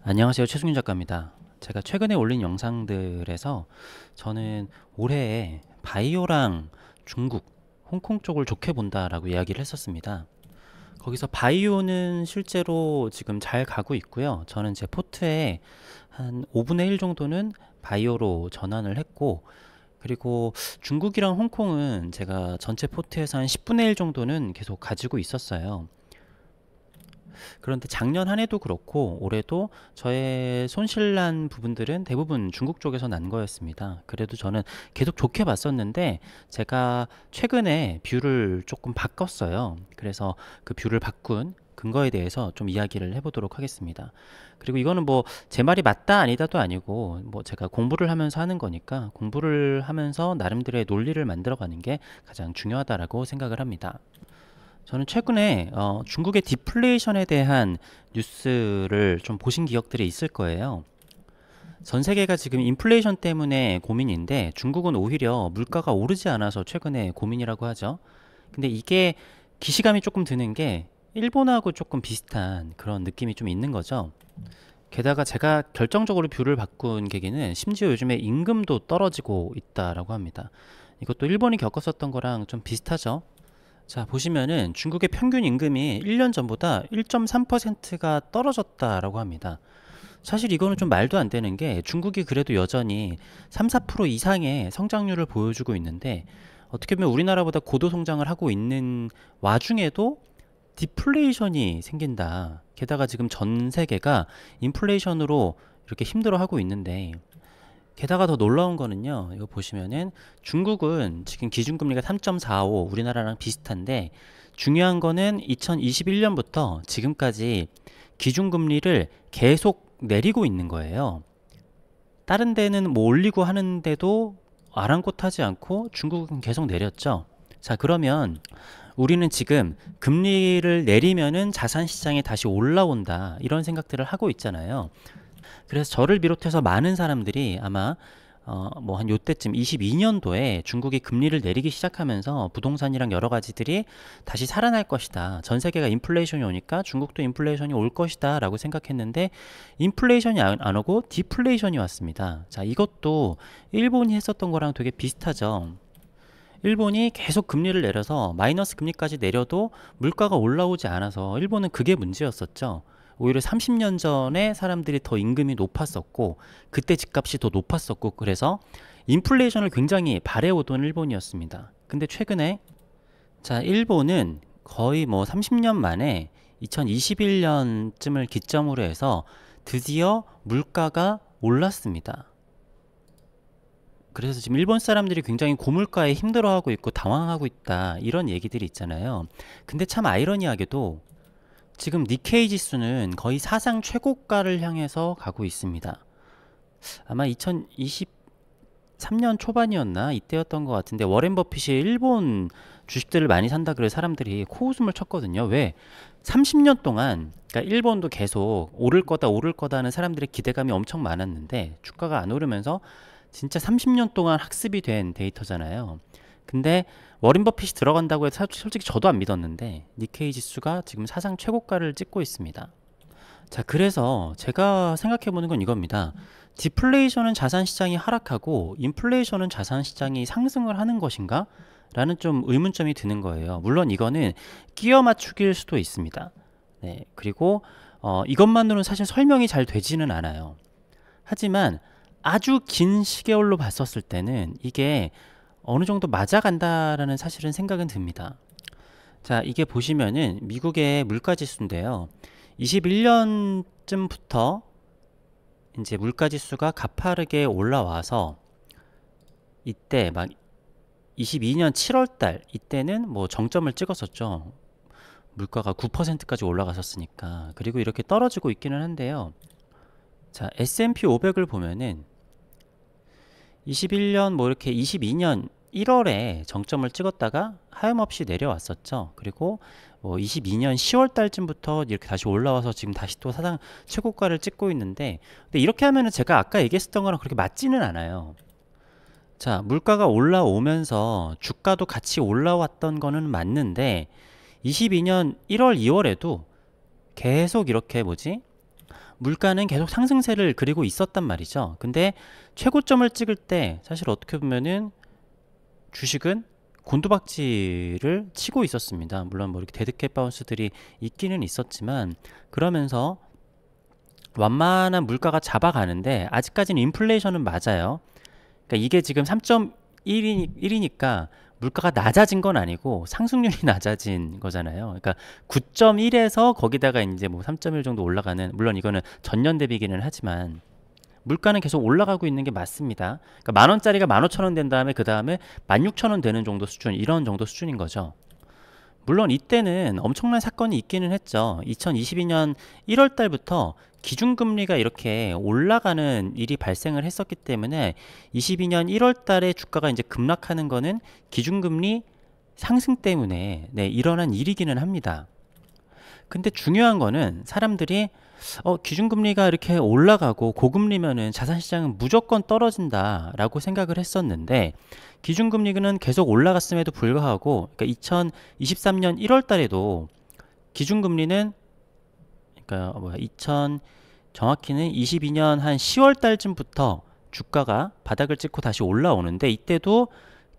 안녕하세요. 최승윤 작가입니다. 제가 최근에 올린 영상들에서 저는 올해 바이오랑 중국, 홍콩 쪽을 좋게 본다라고 이야기를 했었습니다. 거기서 바이오는 실제로 지금 잘 가고 있고요. 저는 제 포트에 한 5분의 1 정도는 바이오로 전환을 했고, 그리고 중국이랑 홍콩은 제가 전체 포트에서 한 10분의 1 정도는 계속 가지고 있었어요. 그런데 작년 한 해도 그렇고 올해도 저의 손실난 부분들은 대부분 중국 쪽에서 난 거였습니다. 그래도 저는 계속 좋게 봤었는데 제가 최근에 뷰를 조금 바꿨어요. 그래서 그 뷰를 바꾼 근거에 대해서 좀 이야기를 해보도록 하겠습니다. 그리고 이거는 뭐 제 말이 맞다 아니다도 아니고 뭐 제가 공부를 하면서 하는 거니까 공부를 하면서 나름대로의 논리를 만들어가는 게 가장 중요하다라고 생각을 합니다. 저는 최근에 중국의 디플레이션에 대한 뉴스를 좀 보신 기억들이 있을 거예요. 전 세계가 지금 인플레이션 때문에 고민인데 중국은 오히려 물가가 오르지 않아서 최근에 고민이라고 하죠. 근데 이게 기시감이 조금 드는 게 일본하고 조금 비슷한 그런 느낌이 좀 있는 거죠. 게다가 제가 결정적으로 뷰를 바꾼 계기는 심지어 요즘에 임금도 떨어지고 있다라고 합니다. 이것도 일본이 겪었었던 거랑 좀 비슷하죠. 자, 보시면은 중국의 평균 임금이 1년 전보다 1.3%가 떨어졌다라고 합니다. 사실 이거는 좀 말도 안 되는 게 중국이 그래도 여전히 3, 4% 이상의 성장률을 보여주고 있는데 어떻게 보면 우리나라보다 고도 성장을 하고 있는 와중에도 디플레이션이 생긴다. 게다가 지금 전 세계가 인플레이션으로 이렇게 힘들어하고 있는데 게다가 더 놀라운 거는요. 이거 보시면은 중국은 지금 기준금리가 3.45 우리나라랑 비슷한데 중요한 거는 2021년부터 지금까지 기준금리를 계속 내리고 있는 거예요. 다른 데는 뭐 올리고 하는데도 아랑곳하지 않고 중국은 계속 내렸죠. 자, 그러면 우리는 지금 금리를 내리면은 자산 시장에 다시 올라온다. 이런 생각들을 하고 있잖아요. 그래서 저를 비롯해서 많은 사람들이 아마 뭐 한 요때쯤 22년도에 중국이 금리를 내리기 시작하면서 부동산이랑 여러 가지들이 다시 살아날 것이다. 전 세계가 인플레이션이 오니까 중국도 인플레이션이 올 것이다 라고 생각했는데 인플레이션이 안 오고 디플레이션이 왔습니다. 자, 이것도 일본이 했었던 거랑 되게 비슷하죠. 일본이 계속 금리를 내려서 마이너스 금리까지 내려도 물가가 올라오지 않아서 일본은 그게 문제였었죠. 오히려 30년 전에 사람들이 더 임금이 높았었고 그때 집값이 더 높았었고 그래서 인플레이션을 굉장히 바래오던 일본이었습니다. 근데 최근에 자, 일본은 거의 뭐 30년 만에 2021년쯤을 기점으로 해서 드디어 물가가 올랐습니다. 그래서 지금 일본 사람들이 굉장히 고물가에 힘들어하고 있고 당황하고 있다 이런 얘기들이 있잖아요. 근데 참 아이러니하게도 지금 니케이 지수는 거의 사상 최고가를 향해서 가고 있습니다. 아마 2023년 초반이었나 이때였던 것 같은데 워렌 버핏이 일본 주식들을 많이 산다 그래 사람들이 코웃음을 쳤거든요. 왜? 30년 동안 그러니까 일본도 계속 오를 거다 하는 사람들의 기대감이 엄청 많았는데 주가가 안 오르면서 진짜 30년 동안 학습이 된 데이터잖아요. 근데 워렌 버핏이 들어간다고 해서 솔직히 저도 안 믿었는데 니케이 지수가 지금 사상 최고가를 찍고 있습니다. 자, 그래서 제가 생각해보는 건 이겁니다. 디플레이션은 자산 시장이 하락하고 인플레이션은 자산 시장이 상승을 하는 것인가? 라는 좀 의문점이 드는 거예요. 물론 이거는 끼워 맞추기일 수도 있습니다. 네, 그리고 이것만으로는 사실 설명이 잘 되지는 않아요. 하지만 아주 긴 시계열로 봤었을 때는 이게 어느 정도 맞아간다라는 사실은 생각은 듭니다. 자, 이게 보시면은 미국의 물가지수인데요. 21년쯤부터 이제 물가지수가 가파르게 올라와서 이때 막 22년 7월달 이때는 뭐 정점을 찍었었죠. 물가가 9%까지 올라갔었으니까. 그리고 이렇게 떨어지고 있기는 한데요. 자, S&P 500을 보면은 21년 뭐 이렇게 22년 1월에 정점을 찍었다가 하염없이 내려왔었죠. 그리고 뭐 22년 10월 달쯤부터 이렇게 다시 올라와서 지금 다시 또 사상 최고가를 찍고 있는데 근데 이렇게 하면은 제가 아까 얘기했었던 거랑 그렇게 맞지는 않아요. 자, 물가가 올라오면서 주가도 같이 올라왔던 거는 맞는데 22년 1월, 2월에도 계속 이렇게 뭐지? 물가는 계속 상승세를 그리고 있었단 말이죠. 근데 최고점을 찍을 때 사실 어떻게 보면은 주식은 곤두박질을 치고 있었습니다. 물론 뭐 이렇게 데드캣 바운스들이 있기는 있었지만, 그러면서 완만한 물가가 잡아가는데 아직까지는 인플레이션은 맞아요. 그러니까 이게 지금 3.1이니까 물가가 낮아진 건 아니고 상승률이 낮아진 거잖아요. 그러니까 9.1에서 거기다가 이제 뭐 3.1 정도 올라가는, 물론 이거는 전년 대비기는 하지만 물가는 계속 올라가고 있는 게 맞습니다. 그러니까 만 원짜리가 15,000원 된 다음에 그 다음에 16,000원 되는 정도 수준, 이런 정도 수준인 거죠. 물론 이때는 엄청난 사건이 있기는 했죠. 2022년 1월 달부터 기준금리가 이렇게 올라가는 일이 발생을 했었기 때문에 22년 1월 달에 주가가 이제 급락하는 거는 기준금리 상승 때문에 일어난 일이기는 합니다. 근데 중요한 거는 사람들이 기준금리가 이렇게 올라가고 고금리면은 자산시장은 무조건 떨어진다라고 생각을 했었는데, 기준금리는 계속 올라갔음에도 불구하고, 그러니까 2023년 1월 달에도 기준금리는, 그러니까 정확히는 22년 한 10월 달쯤부터 주가가 바닥을 찍고 다시 올라오는데, 이때도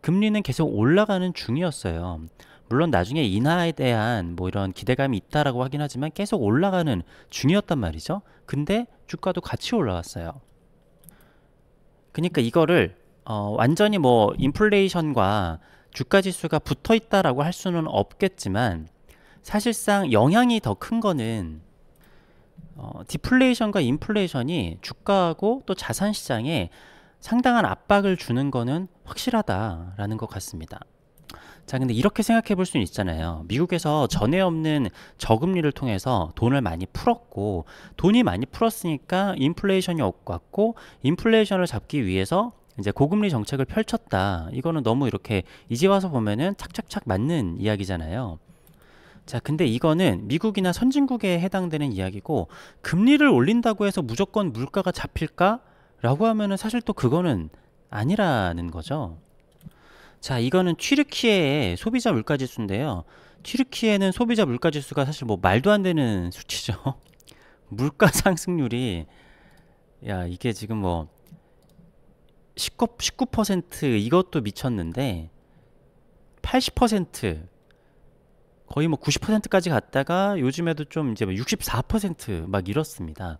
금리는 계속 올라가는 중이었어요. 물론 나중에 인하에 대한 뭐 이런 기대감이 있다라고 하긴 하지만 계속 올라가는 중이었단 말이죠. 근데 주가도 같이 올라왔어요. 그러니까 이거를 완전히 뭐 인플레이션과 주가 지수가 붙어 있다라고 할 수는 없겠지만, 사실상 영향이 더 큰 거는 디플레이션과 인플레이션이 주가하고 또 자산 시장에 상당한 압박을 주는 거는 확실하다라는 것 같습니다. 자, 근데 이렇게 생각해 볼 수는 있잖아요. 미국에서 전에 없는 저금리를 통해서 돈을 많이 풀었고, 돈이 많이 풀었으니까 인플레이션이 왔고, 인플레이션을 잡기 위해서 이제 고금리 정책을 펼쳤다. 이거는 너무 이렇게 이제 와서 보면은 착착착 맞는 이야기잖아요. 자, 근데 이거는 미국이나 선진국에 해당되는 이야기고, 금리를 올린다고 해서 무조건 물가가 잡힐까? 라고 하면은 사실 또 그거는 아니라는 거죠. 자, 이거는 튀르키예의 소비자 물가지수인데요. 튀르키예는 소비자 물가지수가 사실 뭐 말도 안 되는 수치죠. 물가 상승률이, 야, 이게 지금 뭐 19% 이것도 미쳤는데, 80% 거의 뭐 90%까지 갔다가 요즘에도 좀 이제 64%막 이렇습니다.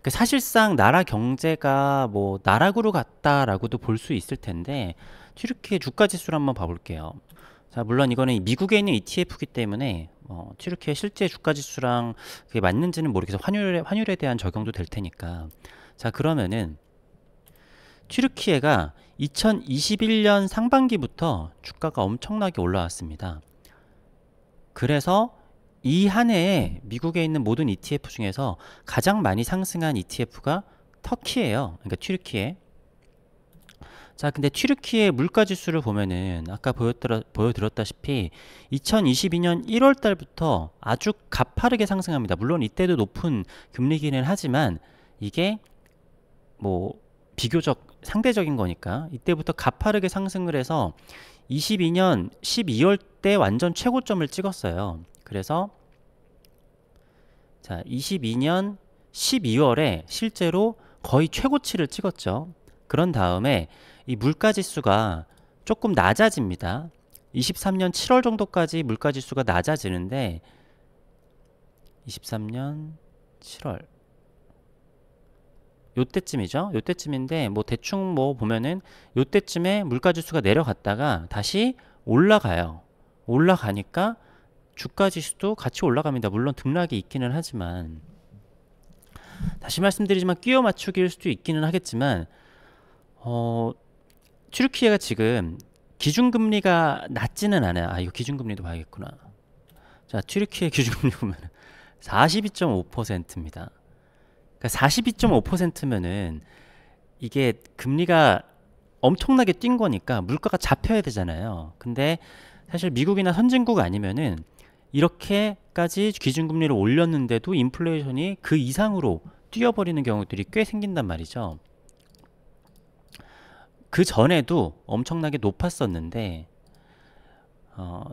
그 사실상 나라 경제가 뭐 나락으로 갔다라고도 볼 수 있을 텐데, 튀르키예 주가 지수를 한번 봐볼게요. 자, 물론 이거는 미국에 있는 ETF이기 때문에 튀르키예 실제 주가 지수랑 그게 맞는지는 모르겠어. 환율에 대한 적용도 될 테니까. 자, 그러면은 튀르키예가 2021년 상반기부터 주가가 엄청나게 올라왔습니다. 그래서 이 한 해에 미국에 있는 모든 ETF 중에서 가장 많이 상승한 ETF가 터키예요. 그러니까 튀르키예. 자, 근데 튀르키예 물가 지수를 보면은 아까 보여드렸다시피 2022년 1월 달부터 아주 가파르게 상승합니다. 물론 이때도 높은 금리기는 하지만 이게 뭐 비교적 상대적인 거니까 이때부터 가파르게 상승을 해서 22년 12월 때 완전 최고점을 찍었어요. 그래서 자, 22년 12월에 실제로 거의 최고치를 찍었죠. 그런 다음에 이 물가지수가 조금 낮아집니다. 23년 7월 정도까지 물가지수가 낮아지는데, 23년 7월 요때쯤이죠. 요때쯤인데 뭐 대충 뭐 보면은 요때쯤에 물가지수가 내려갔다가 다시 올라가요. 올라가니까 주가지수도 같이 올라갑니다. 물론 등락이 있기는 하지만, 다시 말씀드리지만 끼워 맞추기일 수도 있기는 하겠지만, 튀르키예가 지금 기준금리가 낮지는 않아요. 이거 기준금리도 봐야겠구나. 자, 튀르키예 기준금리 보면 42.5%입니다. 그러니까 42.5%면은 이게 금리가 엄청나게 뛴 거니까 물가가 잡혀야 되잖아요. 근데 사실 미국이나 선진국 아니면은 이렇게까지 기준금리를 올렸는데도 인플레이션이 그 이상으로 뛰어버리는 경우들이 꽤 생긴단 말이죠. 그 전에도 엄청나게 높았었는데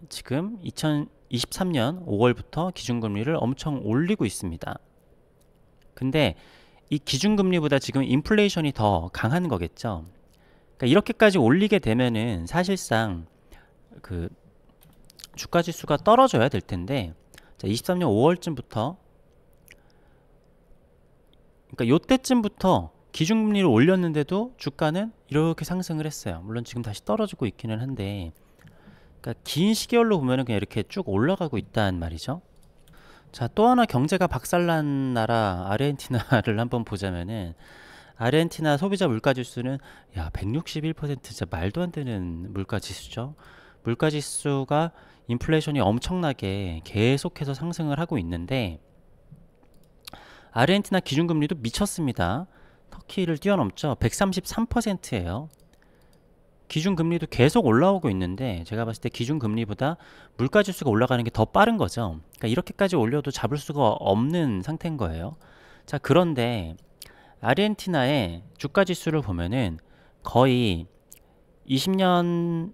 지금 2023년 5월부터 기준금리를 엄청 올리고 있습니다. 근데 이 기준금리보다 지금 인플레이션이 더 강한 거겠죠. 그러니까 이렇게까지 올리게 되면은 사실상 그 주가 지수가 떨어져야 될 텐데, 자, 23년 5월쯤부터, 그러니까 요때쯤부터 기준금리를 올렸는데도 주가는 이렇게 상승을 했어요. 물론 지금 다시 떨어지고 있기는 한데, 그러니까 긴 시계열로 보면은 그냥 이렇게 쭉 올라가고 있단 말이죠. 자, 또 하나 경제가 박살난 나라 아르헨티나를 한번 보자면은, 아르헨티나 소비자 물가 지수는 야 161%, 진짜 말도 안 되는 물가 지수죠. 물가 지수가 인플레이션이 엄청나게 계속해서 상승을 하고 있는데, 아르헨티나 기준금리도 미쳤습니다. 터키를 뛰어넘죠. 133%예요. 기준금리도 계속 올라오고 있는데, 제가 봤을 때 기준금리보다 물가지수가 올라가는 게 더 빠른 거죠. 그러니까 이렇게까지 올려도 잡을 수가 없는 상태인 거예요. 자, 그런데 아르헨티나의 주가지수를 보면은 거의 20년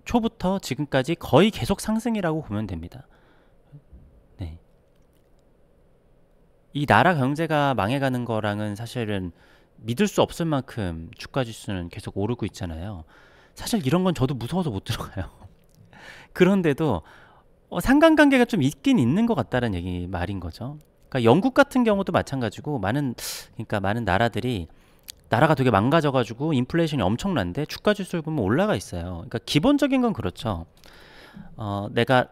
초부터 지금까지 거의 계속 상승이라고 보면 됩니다. 네. 이 나라 경제가 망해가는 거랑은 사실은 믿을 수 없을 만큼 주가 지수는 계속 오르고 있잖아요. 사실 이런 건 저도 무서워서 못 들어가요. 그런데도 상관관계가 좀 있긴 있는 것 같다는 얘기 말인 거죠. 그러니까 영국 같은 경우도 마찬가지고, 그러니까 많은 나라들이, 나라가 되게 망가져가지고 인플레이션이 엄청난데 주가 지수를 보면 올라가 있어요. 그러니까 기본적인 건 그렇죠. 내가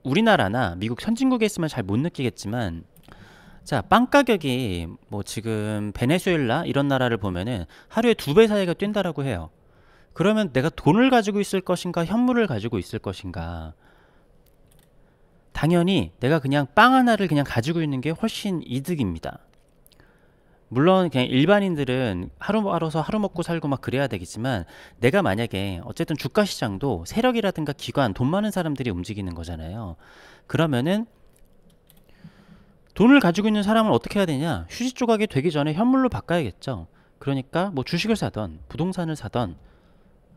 우리나라나 미국 선진국에 있으면 잘 못 느끼겠지만, 자, 빵 가격이 뭐 지금 베네수엘라 이런 나라를 보면은 하루에 2배 사이가 뛴다라고 해요. 그러면 내가 돈을 가지고 있을 것인가, 현물을 가지고 있을 것인가? 당연히 내가 그냥 빵 하나를 그냥 가지고 있는 게 훨씬 이득입니다. 물론 그냥 일반인들은 하루 벌어서 하루 먹고 살고 막 그래야 되겠지만, 내가 만약에 어쨌든 주가 시장도 세력이라든가 기관, 돈 많은 사람들이 움직이는 거잖아요. 그러면은 돈을 가지고 있는 사람은 어떻게 해야 되냐? 휴지 조각이 되기 전에 현물로 바꿔야겠죠. 그러니까 뭐 주식을 사던 부동산을 사던,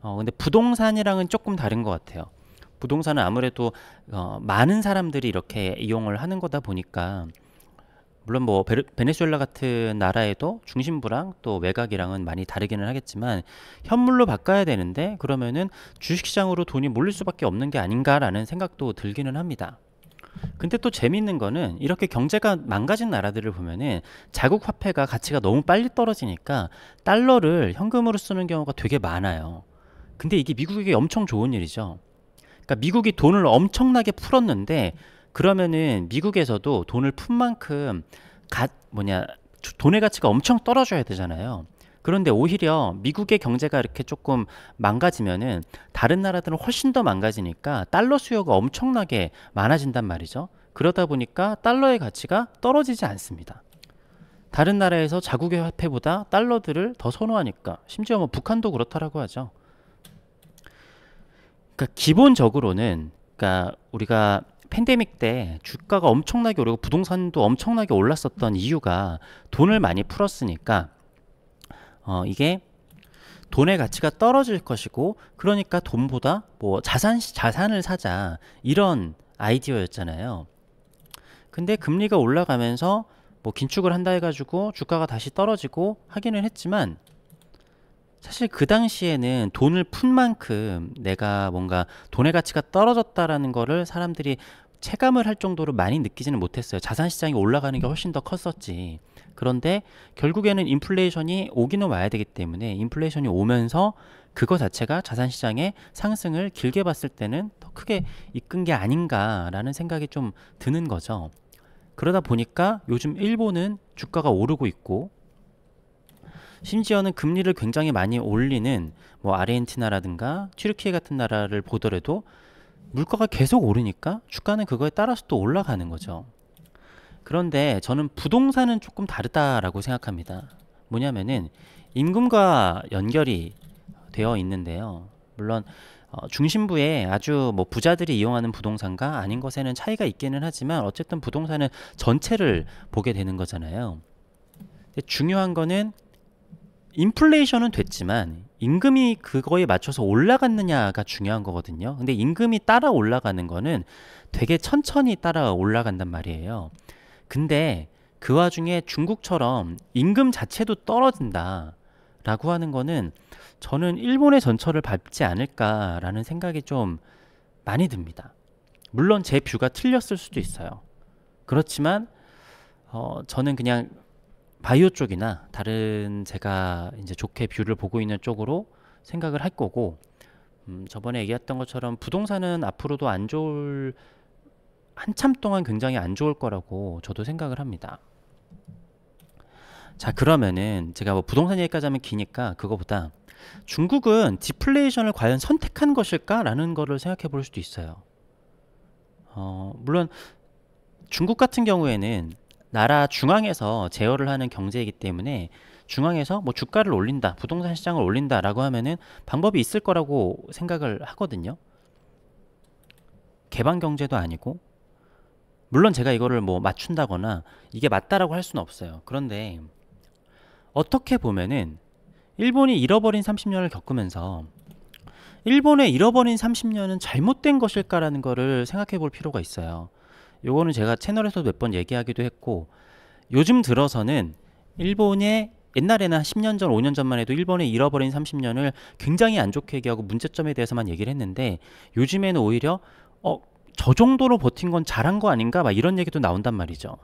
근데 부동산이랑은 조금 다른 것 같아요. 부동산은 아무래도 많은 사람들이 이렇게 이용을 하는 거다 보니까, 물론 뭐 베네수엘라 같은 나라에도 중심부랑 또 외곽이랑은 많이 다르기는 하겠지만, 현물로 바꿔야 되는데 그러면은 주식시장으로 돈이 몰릴 수밖에 없는 게 아닌가라는 생각도 들기는 합니다. 근데 또 재밌는 거는, 이렇게 경제가 망가진 나라들을 보면은 자국 화폐가 가치가 너무 빨리 떨어지니까 달러를 현금으로 쓰는 경우가 되게 많아요. 근데 이게 미국에게 엄청 좋은 일이죠. 그러니까 미국이 돈을 엄청나게 풀었는데, 그러면은 미국에서도 돈을 푼 만큼 돈의 가치가 엄청 떨어져야 되잖아요. 그런데 오히려 미국의 경제가 이렇게 조금 망가지면은 다른 나라들은 훨씬 더 망가지니까 달러 수요가 엄청나게 많아진단 말이죠. 그러다 보니까 달러의 가치가 떨어지지 않습니다. 다른 나라에서 자국의 화폐보다 달러들을 더 선호하니까, 심지어 뭐 북한도 그렇다라고 하죠. 그러니까 기본적으로는, 그러니까 우리가 팬데믹 때 주가가 엄청나게 오르고 부동산도 엄청나게 올랐었던 이유가 돈을 많이 풀었으니까, 이게 돈의 가치가 떨어질 것이고, 그러니까 돈보다 뭐 자산을 사자, 이런 아이디어였잖아요. 근데 금리가 올라가면서 뭐 긴축을 한다 해가지고 주가가 다시 떨어지고 하기는 했지만, 사실 그 당시에는 돈을 푼 만큼 내가 뭔가 돈의 가치가 떨어졌다라는 거를 사람들이 체감을 할 정도로 많이 느끼지는 못했어요. 자산 시장이 올라가는 게 훨씬 더 컸었지. 그런데 결국에는 인플레이션이 오기는 와야 되기 때문에, 인플레이션이 오면서 그거 자체가 자산 시장의 상승을 길게 봤을 때는 더 크게 이끈 게 아닌가라는 생각이 좀 드는 거죠. 그러다 보니까 요즘 일본은 주가가 오르고 있고, 심지어는 금리를 굉장히 많이 올리는 뭐 아르헨티나라든가 튀르키예 같은 나라를 보더라도 물가가 계속 오르니까 주가는 그거에 따라서 또 올라가는 거죠. 그런데 저는 부동산은 조금 다르다라고 생각합니다. 뭐냐면은 임금과 연결이 되어 있는데요. 물론 중심부에 아주 뭐 부자들이 이용하는 부동산과 아닌 것에는 차이가 있기는 하지만, 어쨌든 부동산은 전체를 보게 되는 거잖아요. 근데 중요한 거는, 인플레이션은 됐지만 임금이 그거에 맞춰서 올라갔느냐가 중요한 거거든요. 근데 임금이 따라 올라가는 거는 되게 천천히 따라 올라간단 말이에요. 근데 그 와중에 중국처럼 임금 자체도 떨어진다라고 하는 거는 저는 일본의 전철을 밟지 않을까라는 생각이 좀 많이 듭니다. 물론 제 뷰가 틀렸을 수도 있어요. 그렇지만 저는 그냥 바이오 쪽이나 다른 제가 이제 좋게 뷰를 보고 있는 쪽으로 생각을 할 거고, 저번에 얘기했던 것처럼 부동산은 앞으로도 안 좋을, 한참 동안 굉장히 안 좋을 거라고 저도 생각을 합니다. 자, 그러면은 제가 뭐 부동산 얘기까지 하면 기니까 그거보다 중국은 디플레이션을 과연 선택한 것일까라는 거를 생각해 볼 수도 있어요. 물론 중국 같은 경우에는 나라 중앙에서 제어를 하는 경제이기 때문에 중앙에서 뭐 주가를 올린다, 부동산 시장을 올린다라고 하면은 방법이 있을 거라고 생각을 하거든요. 개방 경제도 아니고, 물론 제가 이거를 뭐 맞춘다거나 이게 맞다라고 할 수는 없어요. 그런데 어떻게 보면은 일본이 잃어버린 30년을 겪으면서 일본의 잃어버린 30년은 잘못된 것일까라는 거를 생각해 볼 필요가 있어요. 요거는 제가 채널에서도 몇 번 얘기하기도 했고, 요즘 들어서는 일본의, 옛날에는 한 10년 전, 5년 전만 해도 일본의 잃어버린 30년을 굉장히 안 좋게 얘기하고 문제점에 대해서만 얘기를 했는데, 요즘에는 오히려 저 정도로 버틴 건 잘한 거 아닌가? 막 이런 얘기도 나온단 말이죠.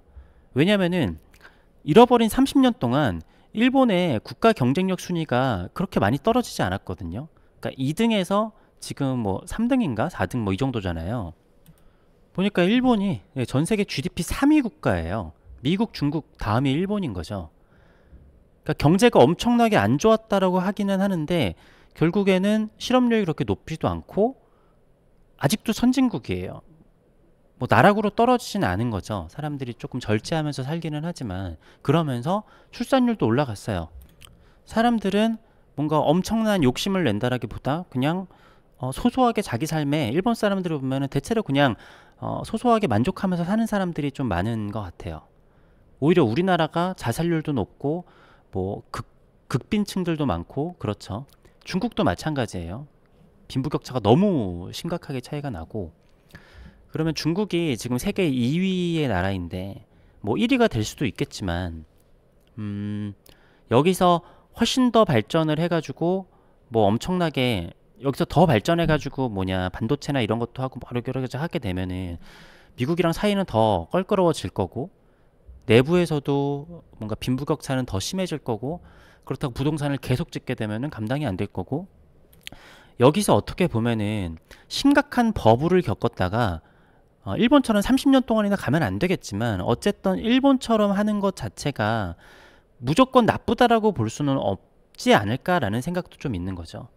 왜냐면은 잃어버린 30년 동안 일본의 국가 경쟁력 순위가 그렇게 많이 떨어지지 않았거든요. 그러니까 2등에서 지금 뭐 3등인가 4등 뭐 이 정도잖아요. 보니까 일본이 전 세계 GDP 3위 국가예요. 미국, 중국 다음이 일본인 거죠. 그러니까 경제가 엄청나게 안 좋았다라고 하기는 하는데 결국에는 실업률이 그렇게 높지도 않고 아직도 선진국이에요. 뭐 나락으로 떨어지진 않은 거죠. 사람들이 조금 절제하면서 살기는 하지만 그러면서 출산율도 올라갔어요. 사람들은 뭔가 엄청난 욕심을 낸다라기보다 그냥 소소하게 자기 삶에, 일본 사람들을 보면은 대체로 그냥 소소하게 만족하면서 사는 사람들이 좀 많은 것 같아요. 오히려 우리나라가 자살률도 높고 뭐 극빈층들도 많고 그렇죠. 중국도 마찬가지예요. 빈부격차가 너무 심각하게 차이가 나고, 그러면 중국이 지금 세계 2위의 나라인데 뭐 1위가 될 수도 있겠지만 여기서 훨씬 더 발전을 해가지고 뭐 엄청나게 여기서 더 발전해가지고 뭐냐 반도체나 이런 것도 하고 여러 가지 하게 되면은 미국이랑 사이는 더 껄끄러워질 거고, 내부에서도 뭔가 빈부격차는 더 심해질 거고, 그렇다고 부동산을 계속 짓게 되면은 감당이 안 될 거고, 여기서 어떻게 보면은 심각한 버블을 겪었다가 일본처럼 30년 동안이나 가면 안 되겠지만 어쨌든 일본처럼 하는 것 자체가 무조건 나쁘다라고 볼 수는 없지 않을까라는 생각도 좀 있는 거죠.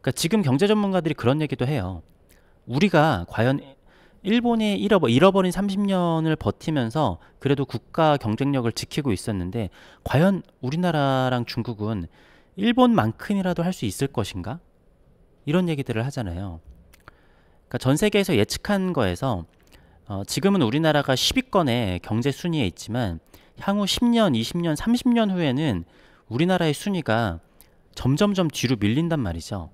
그러니까 지금 경제 전문가들이 그런 얘기도 해요. 우리가 과연 일본이 잃어버린 30년을 버티면서 그래도 국가 경쟁력을 지키고 있었는데 과연 우리나라랑 중국은 일본만큼이라도 할 수 있을 것인가? 이런 얘기들을 하잖아요. 그러니까 전 세계에서 예측한 거에서 지금은 우리나라가 10위권의 경제 순위에 있지만 향후 10년, 20년, 30년 후에는 우리나라의 순위가 점점점 뒤로 밀린단 말이죠.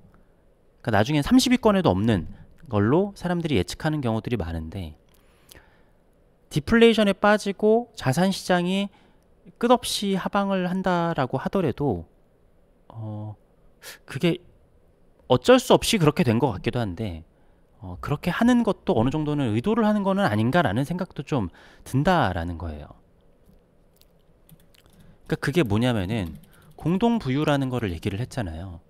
그러니까 나중엔 30위권에도 없는 걸로 사람들이 예측하는 경우들이 많은데, 디플레이션에 빠지고 자산 시장이 끝없이 하방을 한다라고 하더라도 그게 어쩔 수 없이 그렇게 된 것 같기도 한데 그렇게 하는 것도 어느 정도는 의도를 하는 거는 아닌가라는 생각도 좀 든다라는 거예요. 그러니까 그게 뭐냐면은 공동부유라는 거를 얘기를 했잖아요.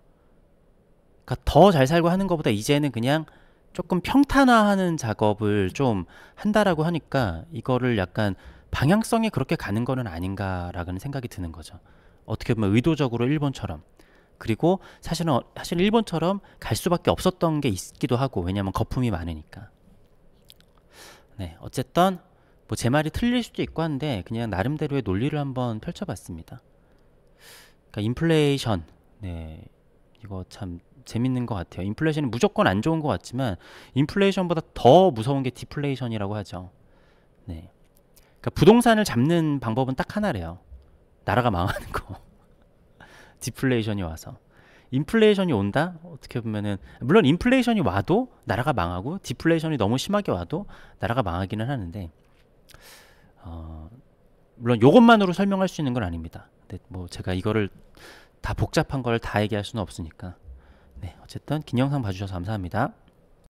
그러니까 더 잘 살고 하는 것보다 이제는 그냥 조금 평탄화하는 작업을 좀 한다라고 하니까 이거를 약간 방향성이 그렇게 가는 거는 아닌가라는 생각이 드는 거죠. 어떻게 보면 의도적으로 일본처럼. 그리고 사실 일본처럼 갈 수밖에 없었던 게 있기도 하고, 왜냐면 거품이 많으니까. 네, 어쨌든 뭐 제 말이 틀릴 수도 있고 한데 그냥 나름대로의 논리를 한번 펼쳐봤습니다. 그러니까 인플레이션, 네, 이거 참 재밌는 것 같아요. 인플레이션이 무조건 안 좋은 것 같지만 인플레이션보다 더 무서운 게 디플레이션이라고 하죠. 네, 그러니까 부동산을 잡는 방법은 딱 하나래요. 나라가 망하는 거. 디플레이션이 와서. 인플레이션이 온다? 어떻게 보면은 물론 인플레이션이 와도 나라가 망하고 디플레이션이 너무 심하게 와도 나라가 망하기는 하는데 물론 요것만으로 설명할 수 있는 건 아닙니다. 근데 뭐 제가 이거를 다 복잡한 걸 다 얘기할 수는 없으니까. 네, 어쨌든 긴 영상 봐주셔서 감사합니다.